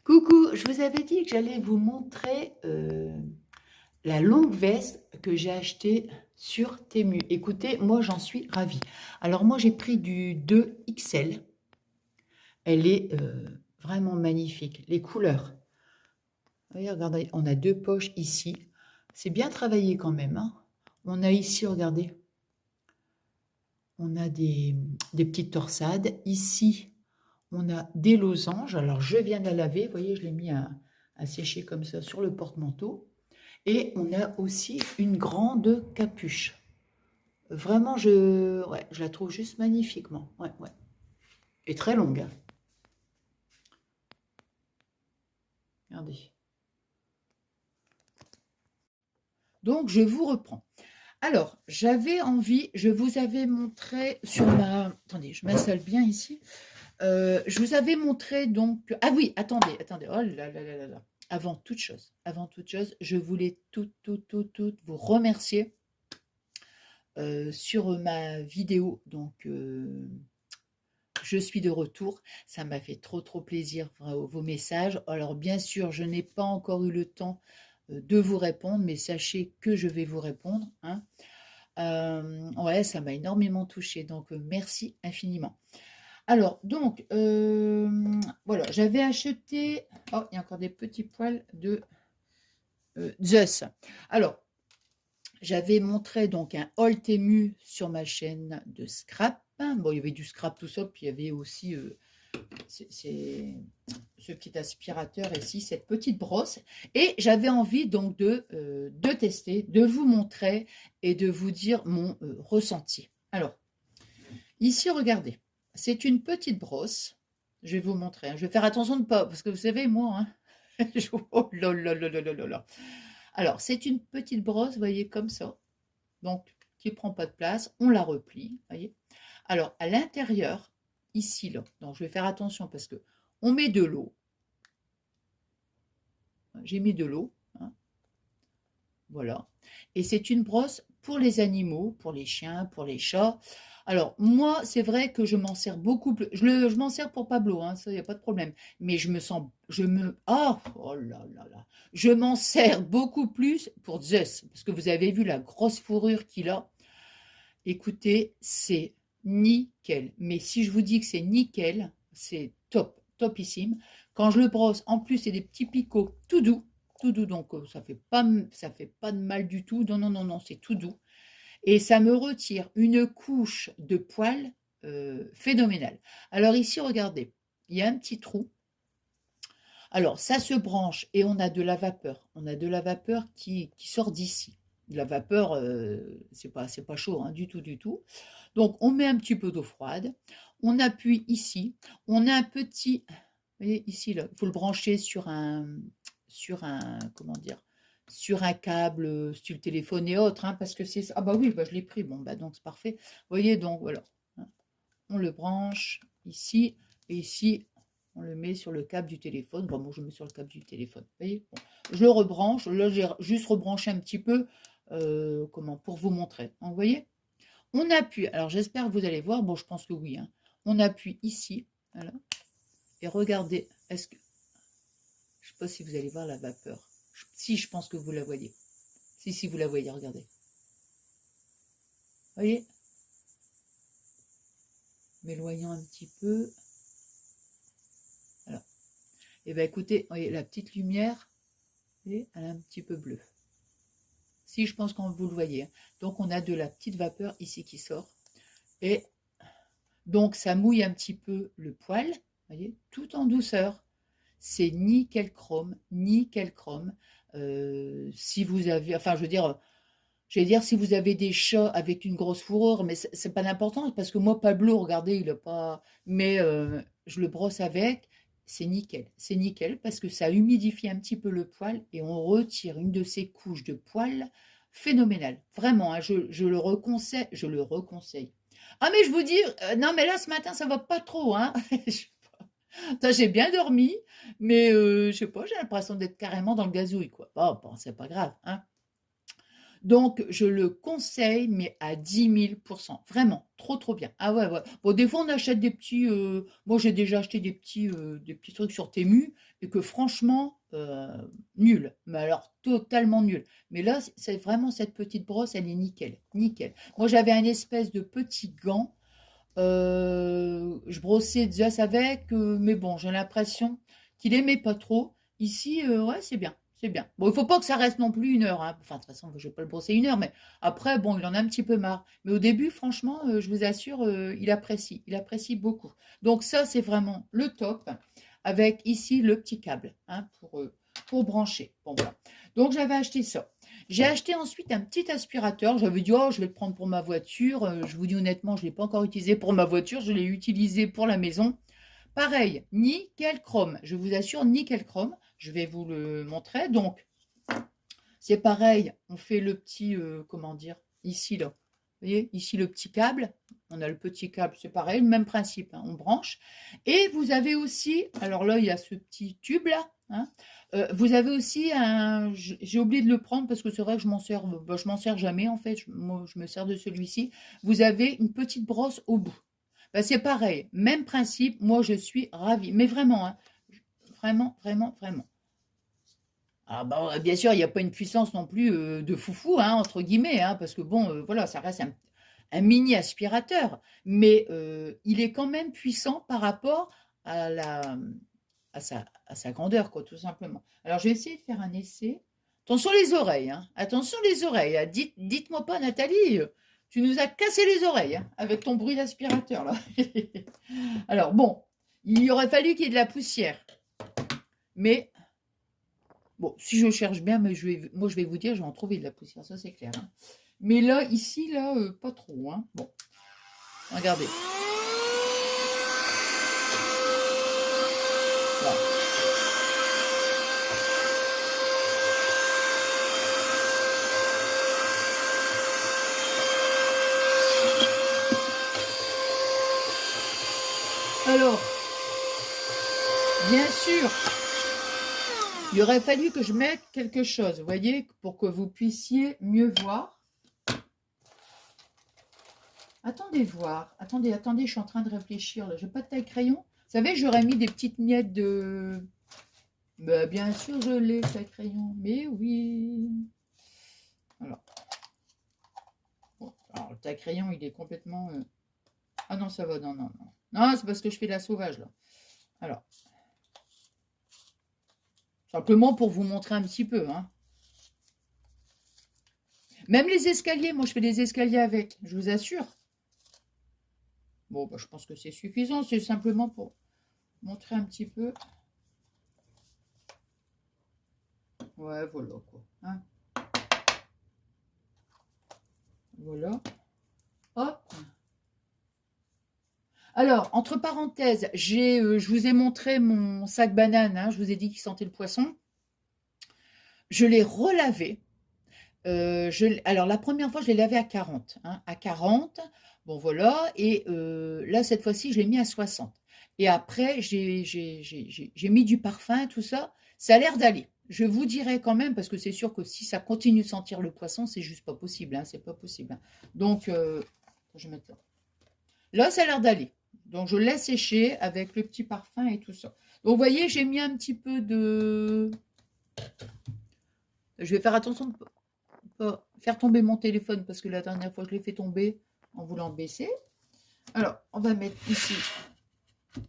Coucou, je vous avais dit que j'allais vous montrer la longue veste que j'ai achetée sur Temu. Écoutez, moi j'en suis ravie. Alors moi j'ai pris du 2XL. Elle est vraiment magnifique. Les couleurs. Voyez, regardez, on a deux poches ici. C'est bien travaillé quand même, hein. On a ici, regardez, on a des petites torsades. Ici, on a des losanges. Alors je viens de la laver. Vous voyez, je l'ai mis à sécher comme ça sur le porte-manteau. Et on a aussi une grande capuche. Vraiment, ouais, je la trouve juste magnifiquement. Ouais, ouais. Et très longue, hein. Regardez. Donc, je vous reprends. Alors, j'avais envie, je vous avais montré sur ma... Attendez, je m'installe bien ici. Je vous avais montré donc... Ah oui, attendez. Oh là là là là. Avant toute chose, je voulais toutes vous remercier sur ma vidéo. Donc, je suis de retour. Ça m'a fait trop plaisir, vos messages. Alors, bien sûr, je n'ai pas encore eu le temps de vous répondre, mais sachez que je vais vous répondre, hein. Ouais, ça m'a énormément touchée, donc merci infiniment. Alors, donc, voilà, j'avais acheté... Oh, il y a encore des petits poils de Zeus. Alors, j'avais montré donc un haul Temu sur ma chaîne de scrap. Bon, il y avait du scrap tout ça, puis il y avait aussi ce petit aspirateur ici, cette petite brosse. Et j'avais envie donc de tester, de vous montrer et de vous dire mon ressenti. Alors, ici, regardez, c'est une petite brosse. Je vais vous montrer, hein. Je vais faire attention de pas, parce que vous savez, moi, hein, oh là là là là là là. Alors, c'est une petite brosse, vous voyez, comme ça. Donc, qui ne prend pas de place. On la replie, voyez. Alors, à l'intérieur, ici, là, donc je vais faire attention parce que on met de l'eau. J'ai mis de l'eau, hein, voilà. Et c'est une brosse pour les animaux, pour les chiens, pour les chats. Alors, moi, c'est vrai que je m'en sers beaucoup plus. Je m'en sers pour Pablo, hein, ça, il n'y a pas de problème. Mais je me sens. Oh là là là. Je m'en sers beaucoup plus pour Zeus. Parce que vous avez vu la grosse fourrure qu'il a. Écoutez, c'est nickel. Mais si je vous dis que c'est nickel, c'est top, topissime. Quand je le brosse, en plus, c'est des petits picots tout doux, donc ça fait pas de mal du tout. Non, non, non, non, c'est tout doux. Et ça me retire une couche de poils phénoménale. Alors ici, regardez, il y a un petit trou. Alors, ça se branche et on a de la vapeur. On a de la vapeur qui sort d'ici. De la vapeur, c'est pas chaud, hein, du tout, du tout. Donc, on met un petit peu d'eau froide. On appuie ici. On a un petit... Vous voyez, ici, là, il faut le brancher comment dire, sur un câble, style téléphone et autres, hein, parce que c'est... Ah bah oui, bah, je l'ai pris. Bon, bah donc c'est parfait. Vous voyez, donc voilà. On le branche ici et ici. On le met sur le câble du téléphone. Bon, moi, je le mets sur le câble du téléphone. Vous voyez, bon. Je le rebranche. Là, j'ai juste rebranché un petit peu pour vous montrer. Donc, vous voyez, on appuie. Alors, j'espère que vous allez voir. Bon, je pense que oui, hein. On appuie ici. Voilà. Et regardez. Est-ce que... Je ne sais pas si vous allez voir la vapeur. Si, je pense que vous la voyez. Si, vous la voyez, regardez. Vous voyez, m'éloignant un petit peu. Voilà. Et bien, écoutez, voyez, la petite lumière, elle est un petit peu bleue. Si, je pense que vous le voyez, hein. Donc, on a de la petite vapeur ici qui sort. Et donc, ça mouille un petit peu le poil, voyez, tout en douceur. C'est nickel chrome, nickel chrome. Si vous avez, enfin, je vais dire si vous avez des chats avec une grosse fourrure, mais c'est pas d'importance parce que moi, Pablo, regardez, il a pas. Mais je le brosse avec, c'est nickel parce que ça humidifie un petit peu le poil et on retire une de ces couches de poil phénoménale. Vraiment, hein, je le reconseille, Ah mais je vous dis, non mais là ce matin ça va pas trop, hein. J'ai bien dormi, mais je sais pas, j'ai l'impression d'être carrément dans le gazouille, quoi. Bon, c'est pas grave, hein. Donc, je le conseille, mais à 10 000%. Vraiment, trop, trop bien. Ah ouais, ouais. Bon, des fois, on achète des petits... moi, j'ai déjà acheté des petits trucs sur Temu, et que franchement, nul. Mais alors, totalement nul. Mais là, c'est vraiment cette petite brosse, elle est nickel. Nickel. Moi, j'avais un espèce de petit gant. Je brossais déjà avec, mais bon, j'ai l'impression qu'il aimait pas trop. Ici, ouais, c'est bien, c'est bien. Bon, il faut pas que ça reste non plus 1 heure, hein. Enfin, de toute façon, je vais pas le brosser 1 heure, mais après, bon, il en a un petit peu marre. Mais au début, franchement, je vous assure, il apprécie beaucoup. Donc ça, c'est vraiment le top, avec ici le petit câble, hein, pour brancher. Bon, voilà. Donc j'avais acheté ça. J'ai acheté ensuite un petit aspirateur. J'avais dit, oh, je vais le prendre pour ma voiture. Je vous dis honnêtement, je ne l'ai pas encore utilisé pour ma voiture. Je l'ai utilisé pour la maison. Pareil, nickel chrome. Je vous assure, nickel chrome. Je vais vous le montrer. Donc, c'est pareil. On fait le petit, comment dire, ici, là. Vous voyez, ici, le petit câble. On a le petit câble, c'est pareil, le même principe, hein, on branche. Et vous avez aussi, alors là, il y a ce petit tube là, hein, vous avez aussi un, j'ai oublié de le prendre parce que c'est vrai que je m'en sers jamais en fait, moi je me sers de celui-ci. Vous avez une petite brosse au bout. Ben, c'est pareil, même principe, moi je suis ravie, mais vraiment, hein, vraiment, vraiment, vraiment. Ah bah, bien sûr, il n'y a pas une puissance non plus de foufou, hein, entre guillemets, hein, parce que bon, voilà, ça reste un mini aspirateur, mais il est quand même puissant par rapport à, à sa grandeur, quoi, tout simplement. Alors, je vais essayer de faire un essai. Attention les oreilles, hein. Attention les oreilles, hein. Dites-moi pas, Nathalie, tu nous as cassé les oreilles hein, avec ton bruit d'aspirateur, là. Alors, bon, il aurait fallu qu'il y ait de la poussière, mais bon, si je cherche bien, mais moi, je vais vous dire, je vais en trouver de la poussière, ça c'est clair, hein. Mais là, ici, là, pas trop, hein. Bon, regardez. Voilà. Alors, bien sûr, il aurait fallu que je mette quelque chose, vous voyez, pour que vous puissiez mieux voir. Attendez voir. Attendez, attendez, je suis en train de réfléchir. Je n'ai pas de taille crayon. Vous savez, j'aurais mis des petites miettes de... Bah, bien sûr, je l'ai, taille crayon. Mais oui. Alors. Bon, alors, le taille crayon, il est complètement... Ah non, ça va, non, non, non. Non, c'est parce que je fais la sauvage, là. Alors. Simplement pour vous montrer un petit peu, hein. Même les escaliers, moi, je fais des escaliers avec, je vous assure. Bon, bah, je pense que c'est suffisant. C'est simplement pour montrer un petit peu. Ouais, voilà, quoi. Hein. Voilà. Hop. Alors, entre parenthèses, je vous ai montré mon sac banane. Hein, je vous ai dit qu'il sentait le poisson. Je l'ai relavé. Alors, la première fois, je l'ai lavé à 40. Hein, à 40. Bon, voilà. Et là, cette fois-ci, je l'ai mis à 60. Et après, j'ai mis du parfum, tout ça. Ça a l'air d'aller. Je vous dirai quand même, parce que c'est sûr que si ça continue de sentir le poisson, c'est juste pas possible. Hein, c'est pas possible. Hein. Donc, je vais mettre là. Là, ça a l'air d'aller. Donc, je laisse sécher avec le petit parfum et tout ça. Donc, vous voyez, j'ai mis un petit peu de... Je vais faire attention de ne pas faire tomber mon téléphone parce que la dernière fois, je l'ai fait tomber en voulant baisser. Alors, on va mettre ici.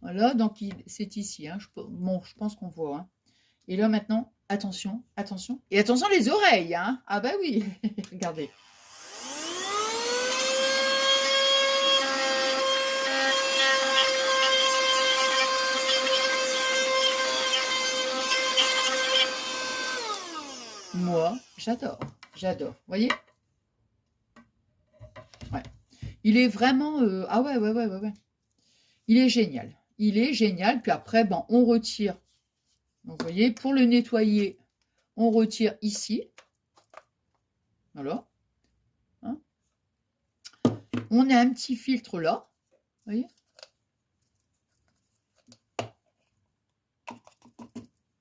Voilà, donc c'est ici. Hein. Bon, je pense qu'on voit. Hein. Et là, maintenant, attention, attention. Et attention les oreilles. Hein. Ah bah oui, regardez. Moi, j'adore. J'adore. Vous voyez? Ouais. Il est vraiment... Ah ouais, ouais, ouais, ouais, ouais. Il est génial. Il est génial. Puis après, ben, on retire. Donc, vous voyez, pour le nettoyer, on retire ici. Voilà. Hein, on a un petit filtre là. Vous voyez?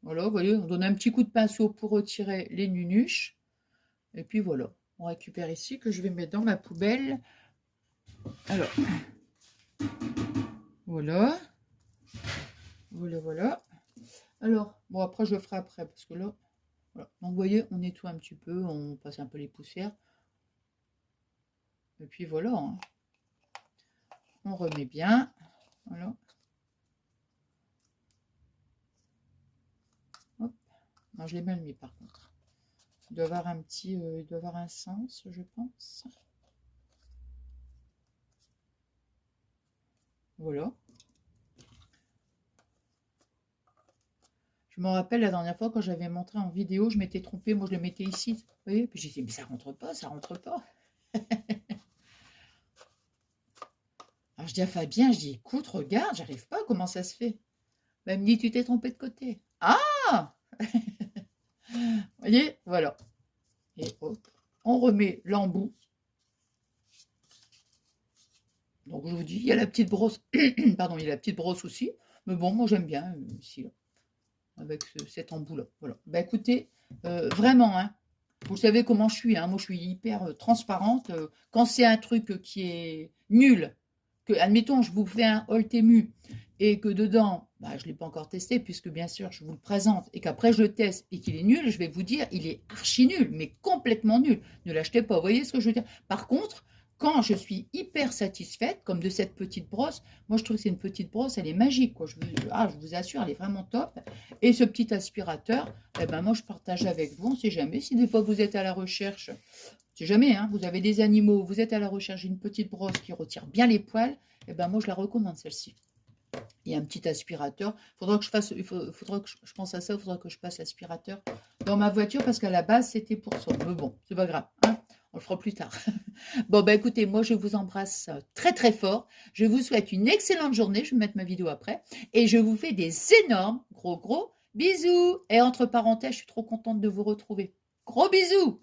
Voilà, vous voyez, on donne un petit coup de pinceau pour retirer les nunuches. Et puis voilà. On récupère ici que je vais mettre dans ma poubelle. Alors, voilà. Voilà. Alors, bon, après, je le ferai après, parce que là, voilà. Donc, vous voyez, on nettoie un petit peu, on passe un peu les poussières. Et puis, voilà. Hein. On remet bien. Voilà. Hop. Non, je l'ai mal mis, par contre. Il doit avoir un petit... il doit avoir un sens, je pense. Voilà. Je me rappelle la dernière fois quand j'avais montré en vidéo, je m'étais trompée, moi je le mettais ici. Vous voyez, puis j'ai dit, mais ça rentre pas, ça rentre pas. Alors je dis à Fabien, je dis, écoute, regarde, j'arrive pas, comment ça se fait? Ben, elle me dit, tu t'es trompé de côté. Ah. Vous voyez, voilà. Et hop, on remet l'embout. Donc je vous dis, il y a la petite brosse, pardon, il y a la petite brosse aussi. Mais bon, moi j'aime bien ici, là, avec cet embout-là. Voilà. Ben écoutez, vraiment, hein, vous savez comment je suis, hein, moi je suis hyper transparente. Quand c'est un truc qui est nul, que, admettons, je vous fais un Holtemu et que dedans, bah, je ne l'ai pas encore testé, puisque bien sûr, je vous le présente, et qu'après je le teste et qu'il est nul, je vais vous dire, il est archi nul, mais complètement nul. Ne l'achetez pas, vous voyez ce que je veux dire? Par contre, quand je suis hyper satisfaite, comme de cette petite brosse, moi je trouve que c'est une petite brosse, elle est magique, quoi. Je vous assure, elle est vraiment top. Et ce petit aspirateur, eh ben moi je partage avec vous, on ne sait jamais, si des fois vous êtes à la recherche, c'est jamais, hein, vous avez des animaux, vous êtes à la recherche d'une petite brosse qui retire bien les poils, et ben moi je la recommande celle-ci. Il y a un petit aspirateur. Faudra que je fasse, faudra que je pense à ça, il faudra que je passe l'aspirateur dans ma voiture parce qu'à la base c'était pour ça. Mais bon, c'est pas grave, hein, on le fera plus tard. Bon, bah écoutez, moi je vous embrasse très très fort. Je vous souhaite une excellente journée. Je vais mettre ma vidéo après. Et je vous fais des énormes gros bisous. Et entre parenthèses, je suis trop contente de vous retrouver. Gros bisous!